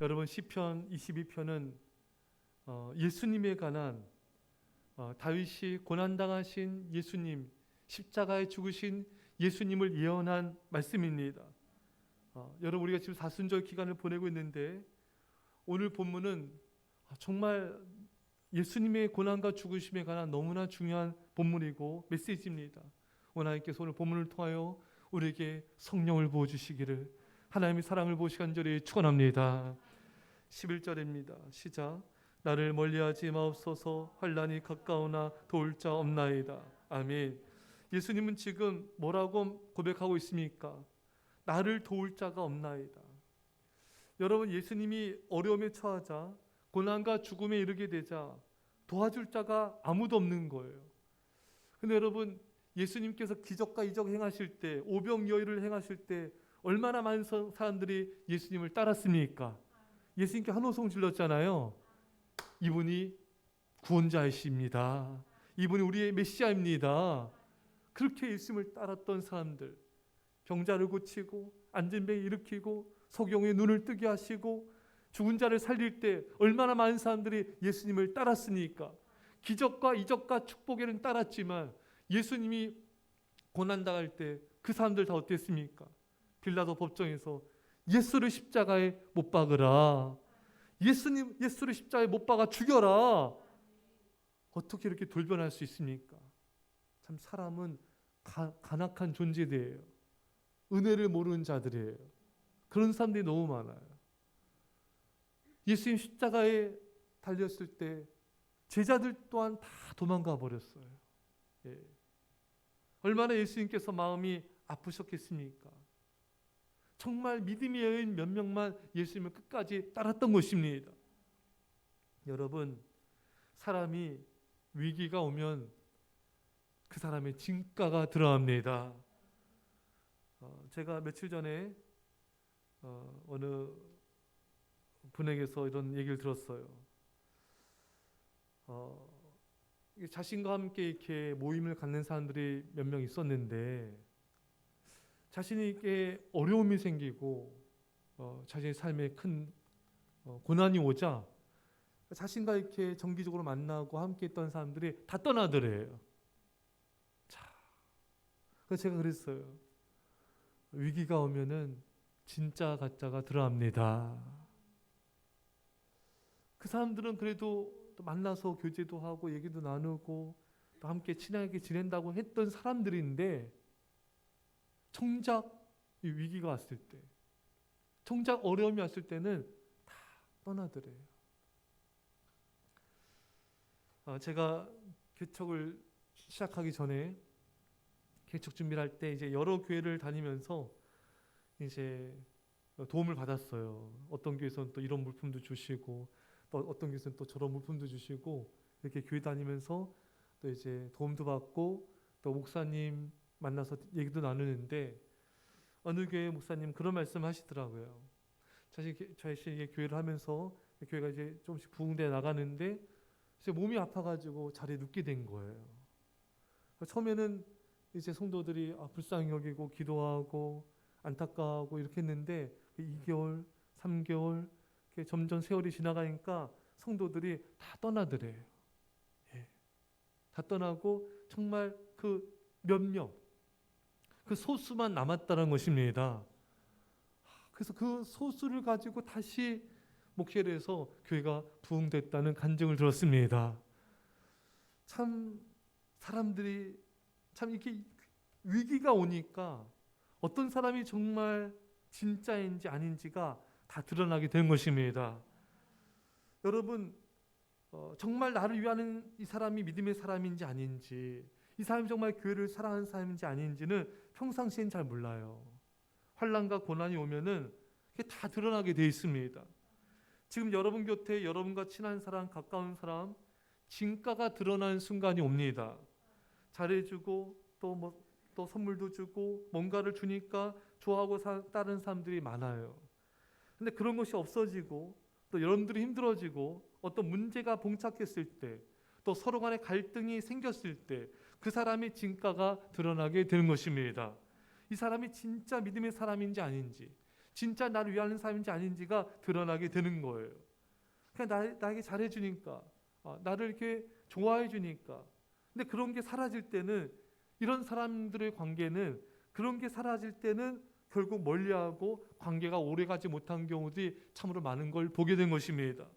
여러분 시편 22편은 예수님에 관한 다윗이 고난당하신 예수님, 십자가에 죽으신 예수님을 예언한 말씀입니다. 여러분 우리가 지금 사순절 기간을 보내고 있는데 오늘 본문은 정말 예수님의 고난과 죽으심에 관한 너무나 중요한 본문이고 메시지입니다. 하나님께서 오늘 본문을 통하여 우리에게 성령을 부어주시기를 하나님의 사랑을 보시 간절히 축원합니다. 11절입니다. 시작. 나를 멀리하지 마옵소서. 환난이 가까우나 도울 자 없나이다. 아멘. 예수님은 지금 뭐라고 고백하고 있습니까? 나를 도울 자가 없나이다. 여러분 예수님이 어려움에 처하자 고난과 죽음에 이르게 되자 도와줄 자가 아무도 없는 거예요. 근데 여러분 예수님께서 기적과 이적 행하실 때 오병이어를 행하실 때 얼마나 많은 사람들이 예수님을 따랐습니까? 예수님께 한호성 질렀잖아요. 이분이 구원자이십니다. 이분이 우리의 메시아입니다. 그렇게 예수님을 따랐던 사람들, 병자를 고치고 앉은 배 일으키고 소경의 눈을 뜨게 하시고 죽은 자를 살릴 때 얼마나 많은 사람들이 예수님을 따랐습니까? 기적과 이적과 축복에는 따랐지만 예수님이 고난당할 때 그 사람들 다 어땠습니까? 빌라도 법정에서 예수를 십자가에 못 박으라. 예수를 십자가에 못 박아 죽여라. 어떻게 이렇게 돌변할 수 있습니까? 참 사람은 간악한 존재들이에요. 은혜를 모르는 자들이에요. 그런 사람들이 너무 많아요. 예수님 십자가에 달렸을 때 제자들 또한 다 도망가 버렸어요. 예. 얼마나 예수님께서 마음이 아프셨겠습니까? 정말 믿음의 여인 몇 명만 예수님을 끝까지 따랐던 것입니다. 여러분, 사람이 위기가 오면 그 사람의 진가가 드러납니다. 제가 며칠 전에 어느 분에게서 이런 얘기를 들었어요. 자신과 함께 이렇게 모임을 갖는 사람들이 몇 명 있었는데 자신에게 어려움이 생기고 자신의 삶에 큰 고난이 오자 자신과 이렇게 정기적으로 만나고 함께 했던 사람들이 다 떠나더래요. 자, 그래서 제가 그랬어요. 위기가 오면은 진짜 가짜가 드러납니다. 그 사람들은 그래도 또 만나서 교제도 하고 얘기도 나누고 또 함께 친하게 지낸다고 했던 사람들인데 정작 이 위기가 왔을 때, 정작 어려움이 왔을 때는 다 떠나더래요. 제가 개척을 시작하기 전에 개척 준비를 할 때 이제 여러 교회를 다니면서 이제 도움을 받았어요. 어떤 교회에서는 또 이런 물품도 주시고 또 어떤 교회에서는 또 저런 물품도 주시고 이렇게 교회 다니면서 또 이제 도움도 받고 또 목사님 만나서 얘기도 나누는데 어느 교회 목사님 그런 말씀 하시더라고요. 자신이 교회를 하면서 교회가 이제 조금씩 부흥돼 나가는데 이제 몸이 아파가지고 자리에 눕게 된 거예요. 처음에는 이제 성도들이 불쌍히 여기고 기도하고 안타까워하고 이렇게 했는데 2개월, 3개월 점점 세월이 지나가니까 성도들이 다 떠나더래요. 예. 다 떠나고 정말 그 몇 명, 그 소수만 남았다는 것입니다. 그래서 그 소수를 가지고 다시 목회를 해서 교회가 부흥됐다는 간증을 들었습니다. 참 사람들이 참 이렇게 위기가 오니까 어떤 사람이 정말 진짜인지 아닌지가 다 드러나게 된 것입니다. 여러분 정말 나를 위하는 이 사람이 믿음의 사람인지 아닌지 이 사람이 정말 교회를 사랑하는 사람인지 아닌지는 평상시엔 잘 몰라요. 환난과 고난이 오면은 그게 다 드러나게 돼 있습니다. 지금 여러분 곁에 여러분과 친한 사람, 가까운 사람 진가가 드러나는 순간이 옵니다. 잘해주고 또 선물도 주고 뭔가를 주니까 좋아하고 따르는 사람들이 많아요. 근데 그런 것이 없어지고 또 여러분들이 힘들어지고 어떤 문제가 봉착했을 때 또 서로 간에 갈등이 생겼을 때 그 사람의 진가가 드러나게 되는 것입니다. 이 사람이 진짜 믿음의 사람인지 아닌지 진짜 나를 위하는 사람인지 아닌지가 드러나게 되는 거예요. 그냥 나에게 잘해주니까, 나를 이렇게 좋아해주니까. 근데 그런 게 사라질 때는, 이런 사람들의 관계는, 그런 게 사라질 때는 결국 멀리하고 관계가 오래가지 못한 경우들이 참으로 많은 걸 보게 된 것입니다.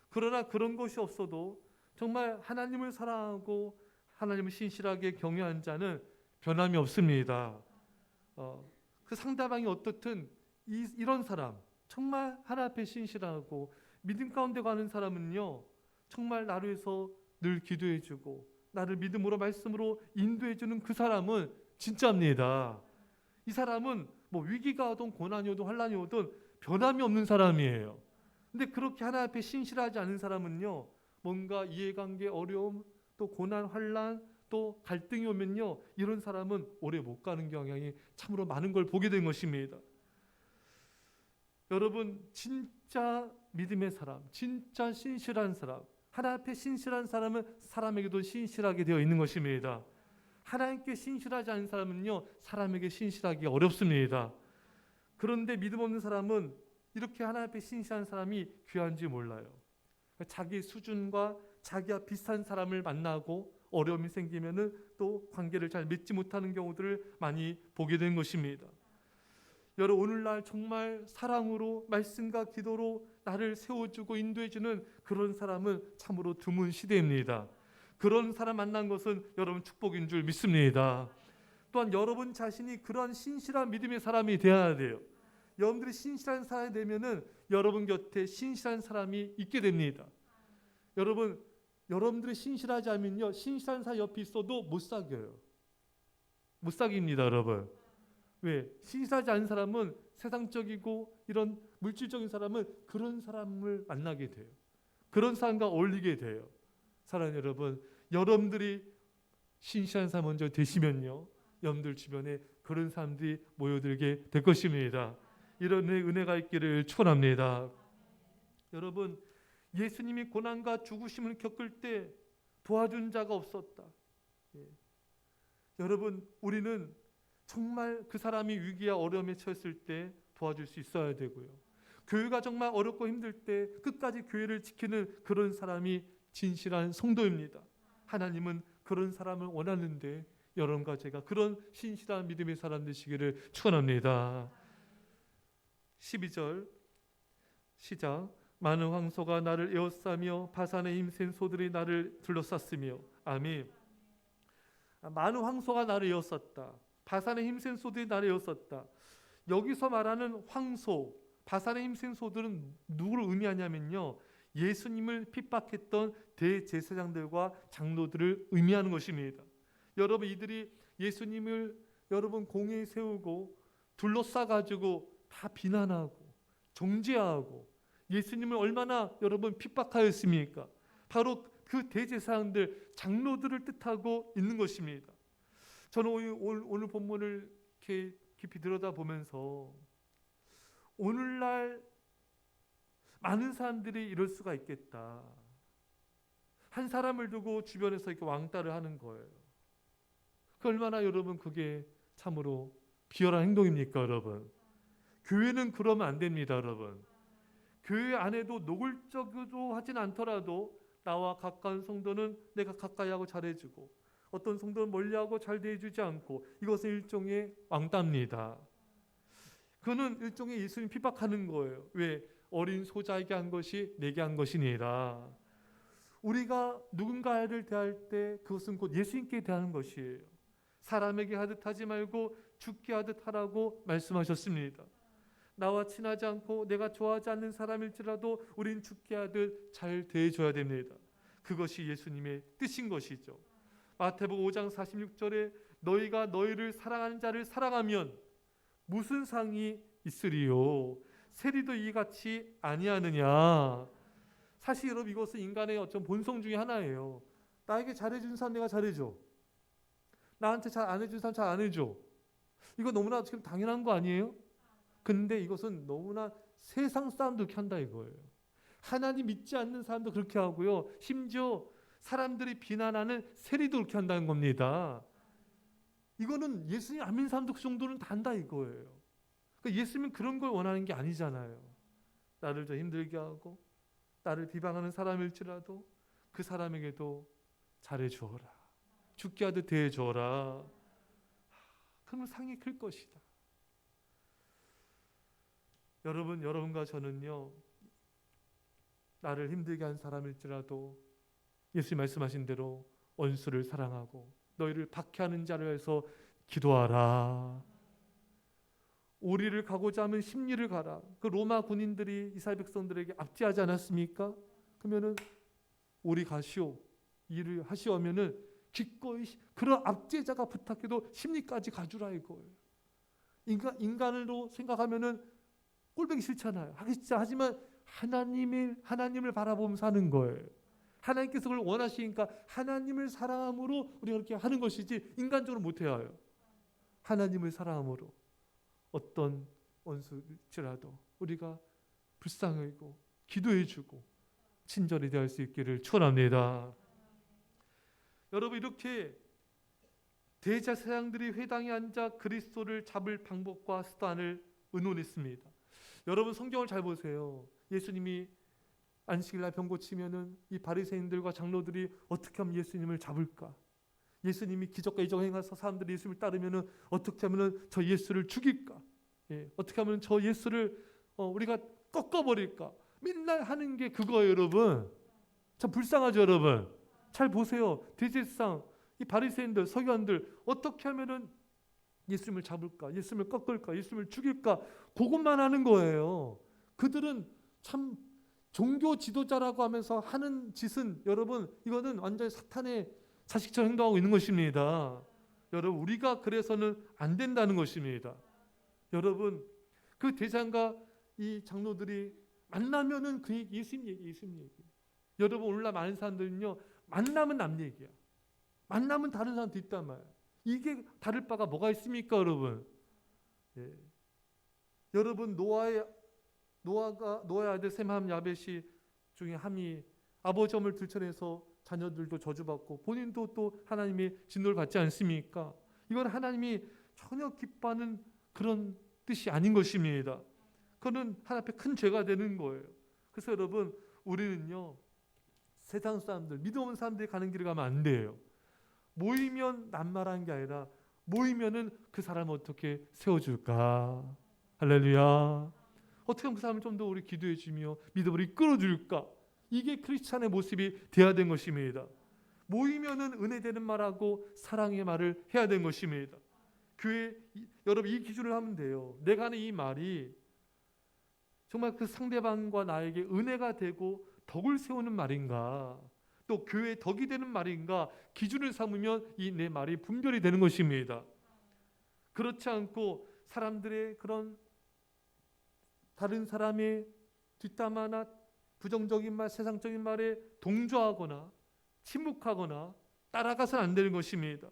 그러나 그런 것이 없어도 정말 하나님을 사랑하고 하나님을 신실하게 경외한 자는 변함이 없습니다. 그 상대방이 어떻든 이런 사람, 정말 하나님 앞에 신실하고 믿음 가운데 가는 사람은요, 정말 나를 위해서 늘 기도해주고 나를 믿음으로 말씀으로 인도해주는 그 사람은 진짜입니다. 이 사람은 뭐 위기가 오든 고난이 오든 환난이 오든 변함이 없는 사람이에요. 근데 그렇게 하나님 앞에 신실하지 않은 사람은요, 뭔가 이해관계 어려움, 또 고난, 환난, 또 갈등이 오면요, 이런 사람은 오래 못 가는 경향이 참으로 많은 걸 보게 된 것입니다. 여러분, 진짜 믿음의 사람, 진짜 신실한 사람, 하나님 앞에 신실한 사람은 사람에게도 신실하게 되어 있는 것입니다. 하나님께 신실하지 않은 사람은요, 사람에게 신실하기 어렵습니다. 그런데 믿음 없는 사람은 이렇게 하나님 앞에 신실한 사람이 귀한지 몰라요. 자기 수준과 자기와 비슷한 사람을 만나고 어려움이 생기면은 또 관계를 잘 맺지 못하는 경우들을 많이 보게 된 것입니다. 여러분, 오늘날 정말 사랑으로 말씀과 기도로 나를 세워주고 인도해주는 그런 사람은 참으로 드문 시대입니다. 그런 사람 만난 것은 여러분 축복인 줄 믿습니다. 또한 여러분 자신이 그런 신실한 믿음의 사람이 되어야 돼요. 여러분들이 신실한 사람이 되면은 여러분 곁에 신실한 사람이 있게 됩니다. 여러분들이 신실하지 않으면요, 신실한 사람 옆에 있어도 못 사귀어요. 못 사깁니다, 여러분. 왜? 신실하지 않은 사람은 세상적이고 이런 물질적인 사람은 그런 사람을 만나게 돼요. 그런 사람과 어울리게 돼요. 사랑하는 여러분, 여러분들이 신실한 사람 먼저 되시면요, 여러분들 주변에 그런 사람들이 모여들게 될 것입니다. 이런 은혜가 있기를 축원합니다. 여러분, 예수님이 고난과 죽으심을 겪을 때 도와준 자가 없었다. 여러분, 우리는 정말 그 사람이 위기와 어려움에 처했을 때 도와줄 수 있어야 되고요. 교회가 정말 어렵고 힘들 때 끝까지 교회를 지키는 그런 사람이 진실한 성도입니다. 하나님은 그런 사람을 원하는데 여러분과 제가 그런 신실한 믿음의 사람 되시기를 축원합니다. 12절 시작. 많은 황소가 나를 에워싸며 바산에 힘센 소들이 나를 둘러쌌으며. 아멘. 많은 황소가 나를 에워쌌다. 바산에 힘센 소들이 나를 에워쌌다. 여기서 말하는 황소, 바산에 힘센 소들은 누구를 의미하냐면요, 예수님을 핍박했던 대제사장들과 장로들을 의미하는 것입니다. 여러분, 이들이 예수님을 여러분 공회에 세우고 둘러싸가지고 다 비난하고 정죄하고 예수님을 얼마나 여러분 핍박하였습니까? 바로 그 대제사장들, 장로들을 뜻하고 있는 것입니다. 저는 오늘 본문을 이렇게 깊이 들여다보면서 오늘날 많은 사람들이 이럴 수가 있겠다. 한 사람을 두고 주변에서 이렇게 왕따를 하는 거예요. 그 얼마나 여러분 그게 참으로 비열한 행동입니까, 여러분? 교회는 그러면 안 됩니다, 여러분. 교회 안에도 노골적으로 하진 않더라도 나와 가까운 성도는 내가 가까이 하고 잘해주고 어떤 성도는 멀리하고 잘 대해주지 않고, 이것은 일종의 왕따입니다. 그는 일종의 예수님 핍박하는 거예요. 왜? 어린 소자에게 한 것이 내게 한 것이니라. 우리가 누군가를 대할 때 그것은 곧 예수님께 대하는 것이에요. 사람에게 하듯 하지 말고 주께 하듯 하라고 말씀하셨습니다. 나와 친하지 않고 내가 좋아하지 않는 사람일지라도 우린 주께 하듯 잘 대해줘야 됩니다. 그것이 예수님의 뜻인 것이죠. 마태복음 5장 46절에 너희가 너희를 사랑하는 자를 사랑하면 무슨 상이 있으리요? 세리도 이같이 아니하느냐? 사실 여러분, 이것은 인간의 어떤 본성 중에 하나예요. 나에게 잘해준 사람 내가 잘해줘. 나한테 잘 안 해준 사람 잘 안 해줘. 이거 너무나 지금 당연한 거 아니에요? 근데 이것은 너무나 세상 사람도 그렇게 한다 이거예요. 하나님 믿지 않는 사람도 그렇게 하고요. 심지어 사람들이 비난하는 세리도 그렇게 한다는 겁니다. 이거는 예수님 안 믿는 사람도 그 정도는 다 한다 이거예요. 예수님은 그런 걸 원하는 게 아니잖아요. 나를 더 힘들게 하고 나를 비방하는 사람일지라도 그 사람에게도 잘해 주어라. 죽게 하듯 대해 주어라. 그러면 상이 클 것이다. 여러분과 저는요, 나를 힘들게 한 사람일지라도 예수님 말씀하신 대로 원수를 사랑하고 너희를 박해하는 자를 위해서 기도하라. 오리를 가고자 하면 십리를 가라. 그 로마 군인들이 이스라엘 백성들에게 압제하지 않았습니까? 그러면은 오리 가시오, 일을 하시오 하면은 기꺼이 그런 압제자가 부탁해도 십리까지 가주라 이거예요. 인간으로 생각하면은 꼴보기 싫잖아요. 하기 싫지. 하지만 하나님을 바라보면서 사는 거예요. 하나님께서 그걸 원하시니까 하나님을 사랑함으로 우리가 그렇게 하는 것이지 인간적으로 못해요. 하나님을 사랑함으로 어떤 원수일지라도 우리가 불쌍하고 기도해주고 친절히 대할 수 있기를 축원합니다. 여러분, 이렇게 대제사장들이 회당에 앉아 그리스도를 잡을 방법과 수단을 의논했습니다. 여러분, 성경을 잘 보세요. 예수님이 안식일날 병 고치면은 이 바리새인들과 장로들이 어떻게 하면 예수님을 잡을까? 예수님이 기적과 이적을 행해서 사람들이 예수님을 따르면은 어떻게 하면은 저 예수를 죽일까? 어떻게 하면 저 예수를 우리가 꺾어버릴까? 맨날 하는 게 그거예요, 여러분. 참 불쌍하죠, 여러분. 잘 보세요. 대제사장, 이 바리새인들, 서기관들 어떻게 하면은 예수님을 잡을까? 예수님을 꺾을까? 예수님을 죽일까? 그것만 하는 거예요. 그들은 참 종교 지도자라고 하면서 하는 짓은 여러분, 이거는 완전히 사탄의 자식처럼 행동하고 있는 것입니다. 여러분, 우리가 그래서는 안 된다는 것입니다. 여러분, 그 대장과 이 장로들이 만나면은 그 얘기, 예수님 얘기. 여러분, 오늘날 많은 사람들은요, 만나면 남 얘기야. 만나면 다른 사람 뒷담 말이야. 이게 다를 바가 뭐가 있습니까, 여러분? 여러분, 노아의 아들 셈함 야벳이 중에 함이 아버지엄을 들춰내서 자녀들도 저주받고 본인도 또 하나님의 진노를 받지 않습니까? 이건 하나님이 전혀 기뻐하는 그런 뜻이 아닌 것입니다. 그거는 하나님 앞에 큰 죄가 되는 거예요. 그래서 여러분, 우리는요, 세상 사람들, 믿음 없는 사람들이 가는 길을 가면 안 돼요. 모이면 낱말하는 게 아니라 모이면은 그 사람을 어떻게 세워줄까? 할렐루야. 어떻게 하면 그 사람을 좀 더 우리 기도해 주며 믿음으로 이끌어줄까? 이게 크리스찬의 모습이 돼야 된 것입니다. 모이면은 은혜 되는 말하고 사랑의 말을 해야 된 것입니다. 교회, 여러분, 이 기준을 하면 돼요. 내가 하는 이 말이 정말 그 상대방과 나에게 은혜가 되고 덕을 세우는 말인가, 또 교회에 덕이 되는 말인가 기준을 삼으면 이 내 말이 분별이 되는 것입니다. 그렇지 않고 사람들의 그런 다른 사람의 뒷담화나 부정적인 말, 세상적인 말에 동조하거나 침묵하거나 따라가서는 안 되는 것입니다.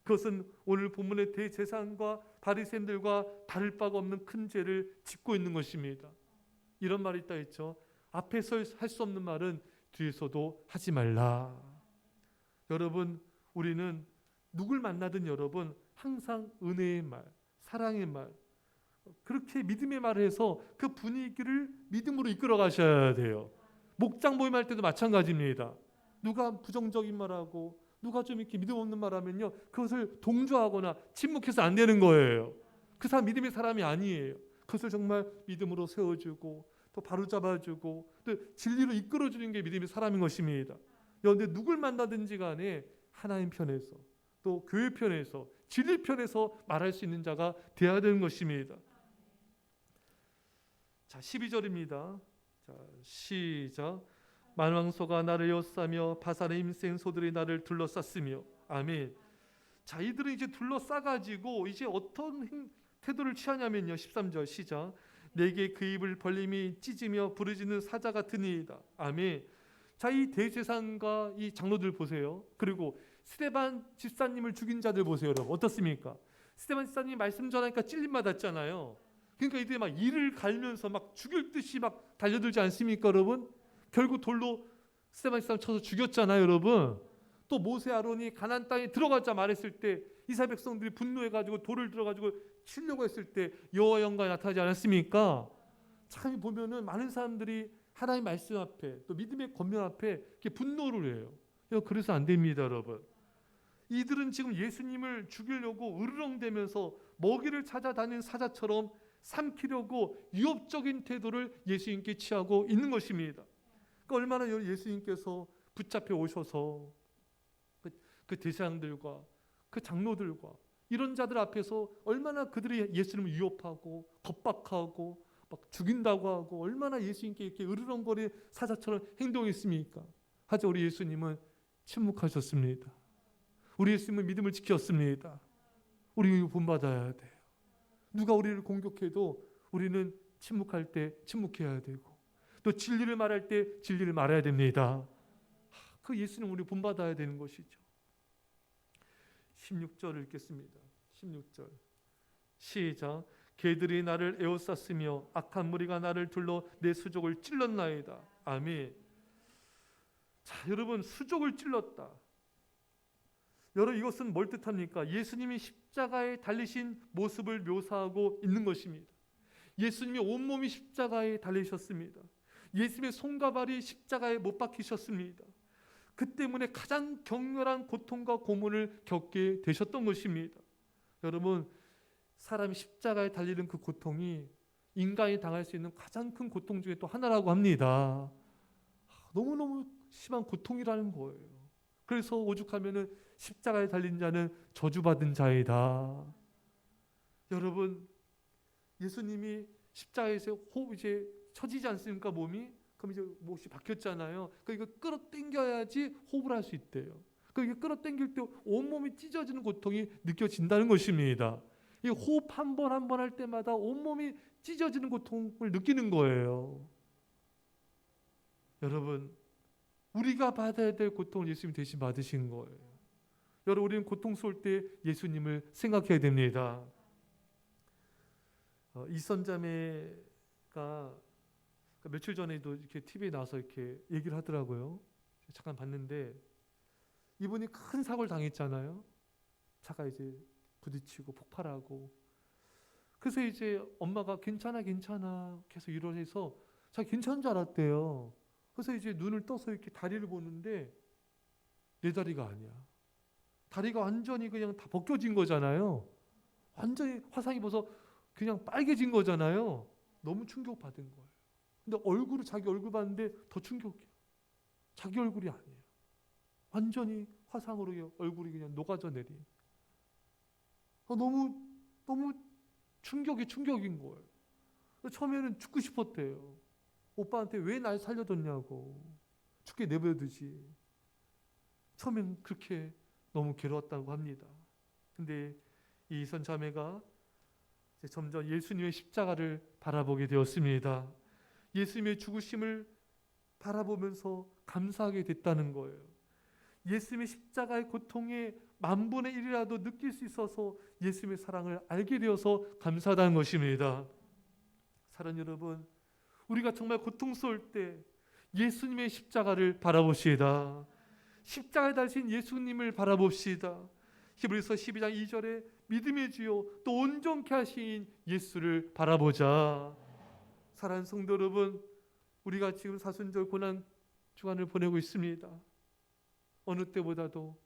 그것은 오늘 본문의 대제사장과 바리새인들과 다를 바가 없는 큰 죄를 짓고 있는 것입니다. 이런 말이 있다 했죠. 앞에서 할 수 없는 말은 뒤에서도 하지 말라. 여러분, 우리는 누굴 만나든 여러분 항상 은혜의 말, 사랑의 말, 그렇게 믿음의 말을 해서 그 분위기를 믿음으로 이끌어 가셔야 돼요. 목장 모임할 때도 마찬가지입니다. 누가 부정적인 말하고 누가 좀 이렇게 믿음 없는 말하면요, 그것을 동조하거나 침묵해서 안 되는 거예요. 그 사람 믿음의 사람이 아니에요. 그것을 정말 믿음으로 세워주고 또 바로잡아주고 또 진리로 이끌어주는 게 믿음의 사람인 것입니다. 그런데 누굴 만나든지 간에 하나님 편에서 또 교회 편에서 진리 편에서 말할 수 있는 자가 되어야 되는 것입니다. 자, 12절입니다. 자, 시작. 만왕소가 나를 에워싸며 바산의 힘센 소들이 나를 둘러쌌으며. 아멘. 자, 이들은 이제 둘러싸가지고 이제 어떤 태도를 취하냐면요, 13절 시작. 내게 그 입을 벌림이 찢으며 부르짖는 사자 같으니이다. 아멘. 자, 이 대제사장과 이 장로들 보세요. 그리고 스데반 집사님을 죽인 자들 보세요, 여러분. 어떻습니까? 스데반 집사님이 말씀 전하니까 찔림 받았잖아요. 그러니까 이들이 막 이를 갈면서 막 죽일 듯이 막 달려들지 않습니까, 여러분? 결국 돌로 스데반 집사님 쳐서 죽였잖아요, 여러분. 또 모세 아론이 가나안 땅에 들어가자 말했을 때 이스라엘 백성들이 분노해가지고 돌을 들어가지고 치려고 했을 때 여호와 영광이 나타나지 않았습니까? 참 보면은 많은 사람들이 하나님의 말씀 앞에 또 믿음의 권면 앞에 이렇게 분노를 해요. 그래서 안 됩니다, 여러분. 이들은 지금 예수님을 죽이려고 으르렁대면서 먹이를 찾아다니는 사자처럼 삼키려고 유업적인 태도를 예수님께 취하고 있는 것입니다. 그러니까 얼마나 예수님께서 붙잡혀 오셔서 그 대제사장들과 그 장로들과 이런 자들 앞에서 얼마나 그들이 예수님을 위협하고 겁박하고 막 죽인다고 하고 얼마나 예수님께 이렇게 으르렁거리는 사자처럼 행동했습니까? 하지만 우리 예수님은 침묵하셨습니다. 우리 예수님은 믿음을 지켰습니다. 우리 본받아야 돼요. 누가 우리를 공격해도 우리는 침묵할 때 침묵해야 되고 또 진리를 말할 때 진리를 말해야 됩니다. 그 예수님 우리 본받아야 되는 것이죠. 16절을 읽겠습니다. 16절 시작. 개들이 나를 에워쌌으며 악한 무리가 나를 둘러 내 수족을 찔렀나이다. 아멘. 자, 여러분, 수족을 찔렀다. 여러분, 이것은 뭘 뜻합니까? 예수님이 십자가에 달리신 모습을 묘사하고 있는 것입니다. 예수님이 온몸이 십자가에 달리셨습니다. 예수님의 손과 발이 십자가에 못 박히셨습니다. 그 때문에 가장 격렬한 고통과 고문을 겪게 되셨던 것입니다. 여러분, 사람이 십자가에 달리는 그 고통이 인간이 당할 수 있는 가장 큰 고통 중에 또 하나라고 합니다. 너무너무 심한 고통이라는 거예요. 그래서 오죽하면은 십자가에 달린 자는 저주받은 자이다. 여러분, 예수님이 십자가에서 이제 처지지 않습니까? 몸이? 그럼 이제 몫이 박혔잖아요. 그러니까 이거 끌어당겨야지 호흡을 할 수 있대요. 그러니까 끌어당길 때 온몸이 찢어지는 고통이 느껴진다는 것입니다. 이 호흡 한 번 한 번 할 때마다 온몸이 찢어지는 고통을 느끼는 거예요. 여러분, 우리가 받아야 될 고통을 예수님이 대신 받으신 거예요. 여러분, 우리는 고통스러울 때 예수님을 생각해야 됩니다. 이선자매가 며칠 전에도 이렇게 TV에 나와서 이렇게 얘기를 하더라고요. 잠깐 봤는데 이분이 큰 사고를 당했잖아요. 차가 이제 부딪히고 폭발하고. 그래서 이제 엄마가 괜찮아 계속 이러해서 자기 괜찮은 줄 알았대요. 그래서 이제 눈을 떠서 이렇게 다리를 보는데 내 다리가 아니야. 다리가 완전히 그냥 다 벗겨진 거잖아요. 완전히 화상 입어서 그냥 빨개진 거잖아요. 너무 충격받은 거예요. 근데 자기 얼굴 봤는데 더 충격이야. 자기 얼굴이 아니에요. 완전히 화상으로 얼굴이 그냥 녹아져 내린. 너무 충격인 거예요. 처음에는 죽고 싶었대요. 오빠한테 왜 날 살려줬냐고. 죽게 내버려두지. 처음엔 그렇게 너무 괴로웠다고 합니다. 근데 이 이선 자매가 점점 예수님의 십자가를 바라보게 되었습니다. 예수님의 죽으심을 바라보면서 감사하게 됐다는 거예요. 예수님의 십자가의 고통에 만분의 1이라도 느낄 수 있어서 예수님의 사랑을 알게 되어서 감사하다는 것입니다. 사랑하는 여러분, 우리가 정말 고통스러울 때 예수님의 십자가를 바라봅시다. 십자가에 달리신 예수님을 바라봅시다. 히브리서 12장 2절에 믿음의 주요 또 온전케 하신 예수를 바라보자. 사랑하는 성도 여러분, 우리가 지금 사순절 고난 주간을 보내고 있습니다. 어느 때보다도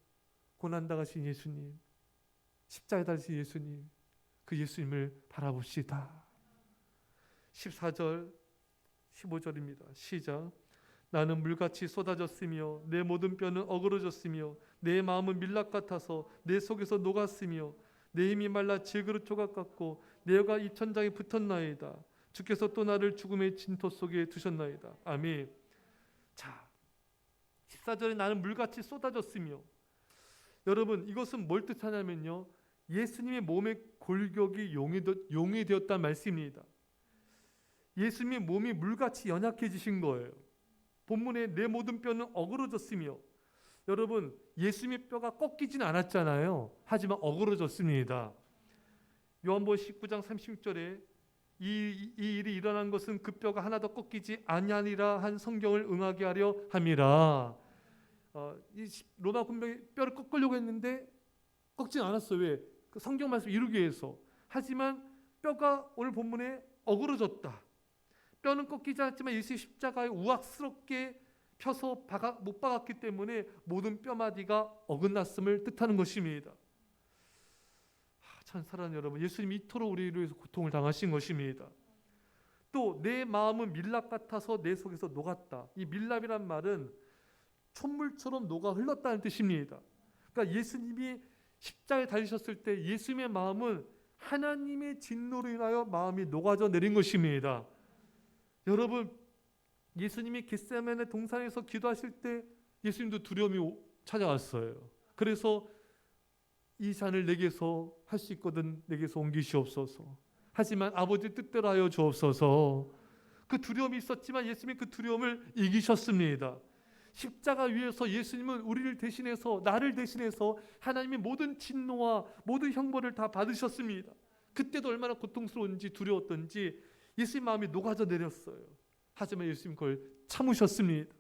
고난 당하신 예수님, 십자가에 달리신 예수님, 그 예수님을 바라봅시다. 14절 15절입니다. 시작. 나는 물같이 쏟아졌으며 내 모든 뼈는 어그러졌으며 내 마음은 밀랍 같아서 내 속에서 녹았으며 내 힘이 말라 질그릇 조각 같고 내 혀가 이 천장에 붙었나이다. 주께서 또 나를 죽음의 진토 속에 두셨나이다. 아멘. 자, 14절에 나는 물같이 쏟아졌으며, 여러분, 이것은 뭘 뜻하냐면요, 예수님의 몸의 골격이 용이 되었다는 말씀입니다. 예수님의 몸이 물같이 연약해지신 거예요. 본문에 내 모든 뼈는 어그러졌으며, 여러분, 예수님의 뼈가 꺾이진 않았잖아요. 하지만 어그러졌습니다. 요한복음 19장 36절에 이 일이 일어난 것은 그 뼈가 하나도 꺾이지 아니하니라 한 성경을 응하게 하려 함이라. 이 로마 군병이 뼈를 꺾으려고 했는데 꺾진 않았어요. 왜? 그 성경 말씀 이루기 위해서. 하지만 뼈가 오늘 본문에 어그러졌다. 뼈는 꺾이지 않았지만 예수의 십자가에 우악스럽게 펴서 못 박았기 때문에 모든 뼈마디가 어긋났음을 뜻하는 것입니다. 참 사랑하는 여러분, 예수님이 이토록 우리를 위해서 고통을 당하신 것입니다. 또 내 마음은 밀랍 같아서 내 속에서 녹았다. 이 밀랍이란 말은 촛물처럼 녹아 흘렀다는 뜻입니다. 그러니까 예수님이 십자가에 달리셨을 때 예수님의 마음은 하나님의 진노로 인하여 마음이 녹아져 내린 것입니다. 여러분, 예수님이 겟세마네 동산에서 기도하실 때 예수님도 두려움이 찾아왔어요. 그래서 이 잔을 내게서 할 수 있거든 내게서 옮기시옵소서. 하지만 아버지 뜻대로 하여 주옵소서. 그 두려움이 있었지만 예수님이 그 두려움을 이기셨습니다. 십자가 위에서 예수님은 우리를 대신해서, 나를 대신해서 하나님의 모든 진노와 모든 형벌을 다 받으셨습니다. 그때도 얼마나 고통스러운지 두려웠던지 예수님 마음이 녹아져 내렸어요. 하지만 예수님 그걸 참으셨습니다.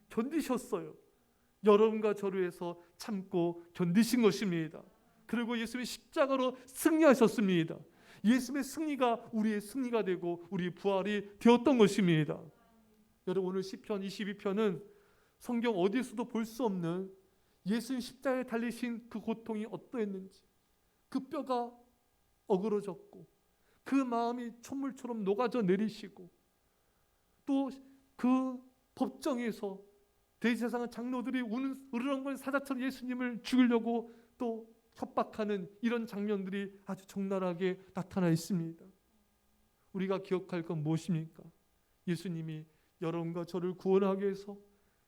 견디셨어요. 여러분과 저를 위해서 참고 견디신 것입니다. 그리고 예수님이 십자가로 승리하셨습니다. 예수님의 승리가 우리의 승리가 되고 우리의 부활이 되었던 것입니다. 여러분, 오늘 시편 22편은 성경 어디에서도 볼 수 없는 예수님 십자가에 달리신 그 고통이 어떠했는지, 그 뼈가 어그러졌고 그 마음이 촛물처럼 녹아져 내리시고, 또 그 법정에서 대제사장 장로들이 으르렁거리는 사자처럼 예수님을 죽이려고 또 협박하는 이런 장면들이 아주 적나라하게 나타나 있습니다. 우리가 기억할 건 무엇입니까? 예수님이 여러분과 저를 구원하기 위해서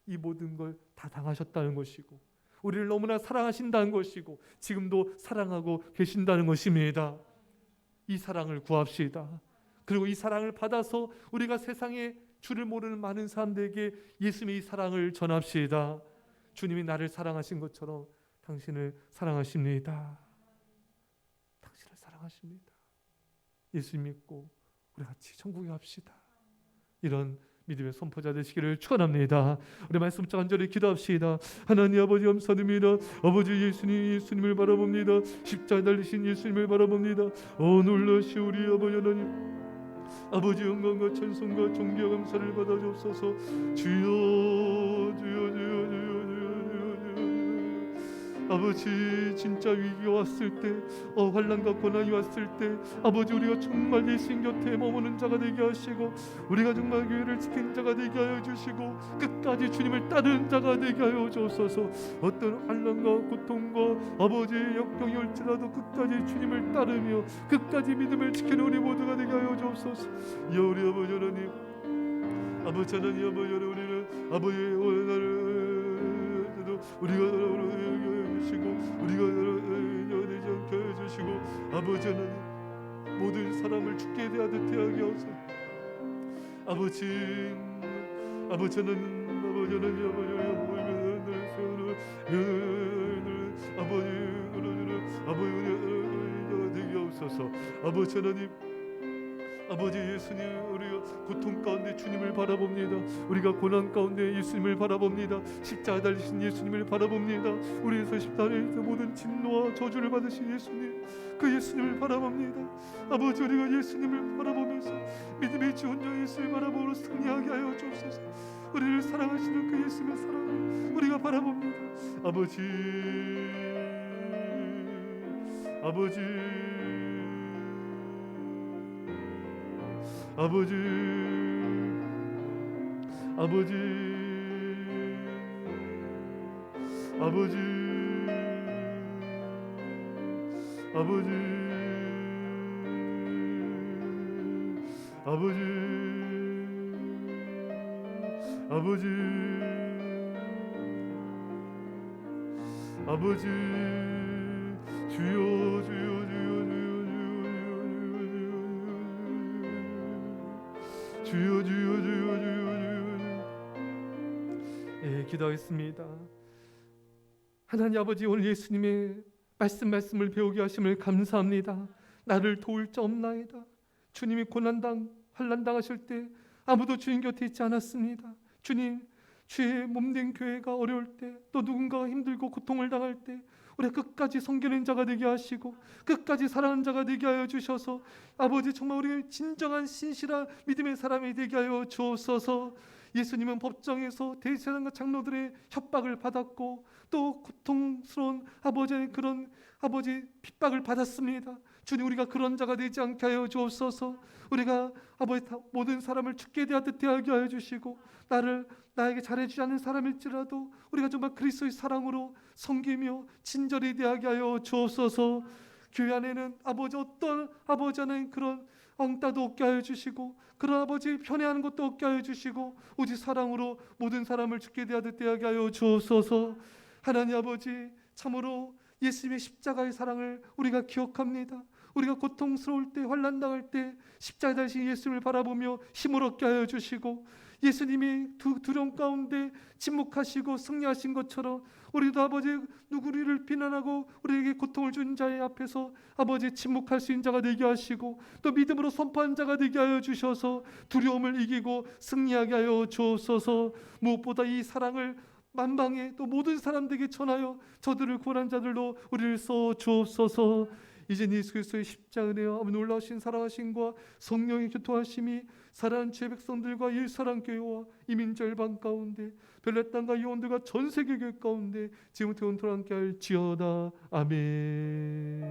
이 모든 걸 다 당하셨다는 것이고, 우리를 너무나 사랑하신다는 것이고, 지금도 사랑하고 계신다는 것입니다. 이 사랑을 구합시다. 그리고 이 사랑을 받아서 우리가 세상에 주를 모르는 많은 사람들에게 예수님의 이 사랑을 전합시다. 주님이 나를 사랑하신 것처럼 당신을 사랑하십니다. 당신을 사랑하십니다. 예수님 믿고 우리 같이 천국에 갑시다. 이런 믿음의 선포자 되시기를 축원합니다. 우리 말씀 간절히 기도합시다. 하나님 아버지 감사드립니다. 아버지 예수님을 바라봅니다. 십자가에 달리신 예수님을 바라봅니다. 놀라시 우리 아버지 하나님, 아버지 영광과 찬송과 존귀와 감사를 받아 주옵소서. 주여 주여 주여 주여 아버지, 진짜 위기가 왔을 때, 환난과 고난이 왔을 때 아버지, 우리가 정말 예수님 곁에 머무는 자가 되게 하시고, 우리가 정말 교회를 지키는 자가 되게 하여 주시고, 끝까지 주님을 따르는 자가 되게 하여 주옵소서. 어떤 환난과 고통과 아버지의 역경이 올지라도 끝까지 주님을 따르며 끝까지 믿음을 지키는 우리 모두가 되게 하여 주옵소서. 우리 아버지 하나님, 아버지 하나님, 아버지 하나님, 우리는 아버지의 원한을 우리가 주시고, 우리가 되지 않게 해주시고, 아버지 하나님, 모든 사람을 주께 대하듯 대하게 하소서. 아버지 하나님, 아버지 하나님, 아버지 되게 하옵소서. 아버지 하나님, 아버지 예수님, 우리가 고통 가운데 주님을 바라봅니다. 우리가 고난 가운데 예수님을 바라봅니다. 십자가에 달리신 예수님을 바라봅니다. 우리에서 십자가에서 모든 진노와 저주를 받으신 예수님, 그 예수님을 바라봅니다. 아버지, 우리가 예수님을 바라보면서 믿음의 주 온전히 예수님을 바라보므로 승리하게 하여 주옵소서. 우리를 사랑하시는 그 예수님의 사랑을 우리가 바라봅니다. 아버지, 아버지, 아버지, 아버지, 아버지, 아버지, 아버지, 아버지, 아버지, 주여 주여 주여 주여 주여 주여 주여. 예, 기도하겠습니다. 하나님 아버지, 오늘 예수님의 말씀을 배우게 하심을 감사합니다. 나를 도울 자 없나이다. 주님이 환난 당하실 때 아무도 주님 곁에 있지 않았습니다. 주님, 주의 몸된 교회가 어려울 때, 또 누군가가 힘들고 고통을 당할 때 우리가 끝까지 섬기는 자가 되게 하시고 끝까지 사랑하는 자가 되게 하여 주셔서 아버지 정말 우리 진정한 신실한 믿음의 사람이 되게 하여 주옵소서. 예수님은 법정에서 대제사장과 장로들의 협박을 받았고 또 고통스러운 아버지의 그런 아버지 핍박을 받았습니다. 주님, 우리가 그런 자가 되지 않게 하여 주옵소서. 우리가 아버지 모든 사람을 죽게 대하듯 대하게 하여 주시고 나에게 잘해주지 않는 사람일지라도 우리가 정말 그리스도의 사랑으로 섬기며 친절히 대하게 하여 주옵소서. 교회 안에는 아버지 어떤 아버지 안에 그런 엉따도 없게 하여 주시고 그런 아버지 편애하는 것도 없게 하여 주시고 오직 사랑으로 모든 사람을 죽게 대하듯 대하게 하여 주옵소서. 하나님 아버지, 참으로 예수님의 십자가의 사랑을 우리가 기억합니다. 우리가 고통스러울 때, 환난 당할 때 십자가 달리신 예수님을 바라보며 힘을 얻게 하여 주시고 예수님이 두려움 가운데 침묵하시고 승리하신 것처럼 우리도 아버지 누구를 비난하고 우리에게 고통을 준 자의 앞에서 아버지 침묵할 수 있는 자가 되게 하시고 또 믿음으로 선포한 자가 되게 하여 주셔서 두려움을 이기고 승리하게 하여 주옵소서. 무엇보다 이 사랑을 만방에 또 모든 사람들에게 전하여 저들을 구원한 자들로 우리를 써 주옵소서. 이제 예수 그리스도의 십자가 은혜와 놀라우신 사랑하심과 성령의 교통하심이 사랑하는 주의 백성들과 일사랑 교회와 이민자 일방 가운데 벨레 땅과 요원들과 전 세계 교회 가운데 지금부터 영원토록 함께 할지어다. 아멘.